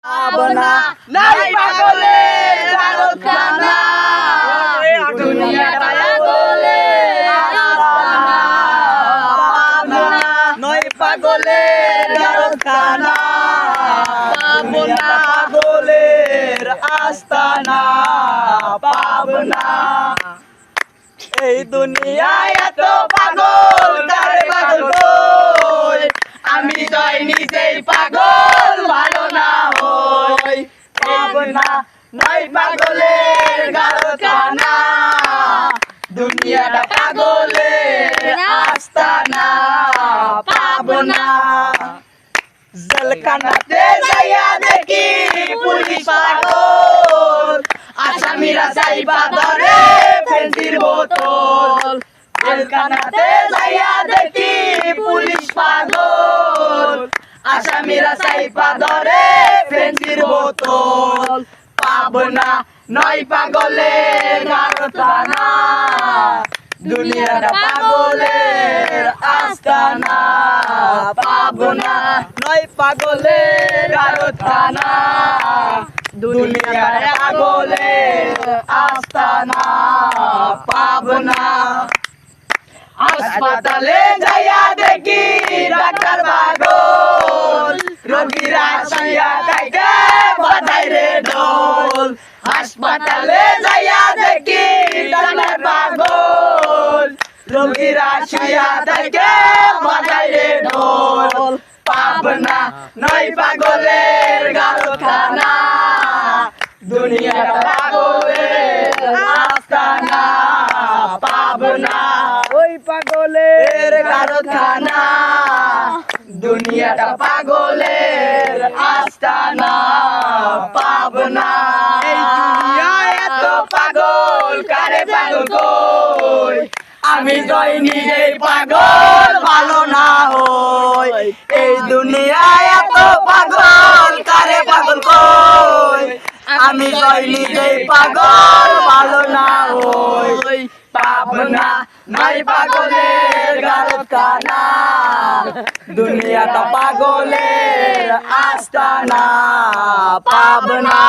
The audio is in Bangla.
পাবনা নাই পাগলের কারখানা দুনিয়াটা পাগলের আস্তানা পাবনা নয় পাগলের কারখানা পাবনা পাগলের আস্তানা পাবনা এই দুনিয়ায় এত পাগল কারে পাগল কই আমি যাই নিজেই পাগল ভালো না হই পাবনা নাই পাগলের কারখানা দুনিয়াটা পাগলের আস্তানা পাবনা জেলখানাতে যাইয়া দেখি পুলিশ পাগল আসামিরা চাইবা ধরে ফেন্সির বোতল জেলখানাতে যাইয়া দেখি পুলিশ পাগল আসামিরা চাইবা ধরে ফেন্সির বোতল পাবনা নয় পাগলের কারখানা দুনিয়াটা পাগলের আস্তানা পাবনা নয় পাগলের কারখানা দুনিয়াটা পাগলের আস্তানা পাবনা হাসপাতালে যাইয়া দেখি ডাক্তার পাগল রোগীরা শুইয়া থাকে বাজায় রে ঢোল হাসপাতালে যাইয়া দেখি ডাক্তার পাগল রোগীরা শুইয়া থাকে বাজায় রে ঢোল পাবনা নয় পাগলের কারখানা দুনিয়াটা পাগলের আস্তানা পাবনা ওই পাগলের কারখানা দুনিয়াটা পাগলের আস্তানা পাবনা এই দুনিয়ায় এত পাগল কারে পাগল কই আমি যাই নিজেই পাগল ভালো না হই এই দুনিয়ায় এত পাগল কারে পাগল কই আমি যাই নিজেই পাগল ভালো না হই পাবনা নাই পাগলের কারখানা দুনিয়াটা পাগলের আস্তানা পাবনা।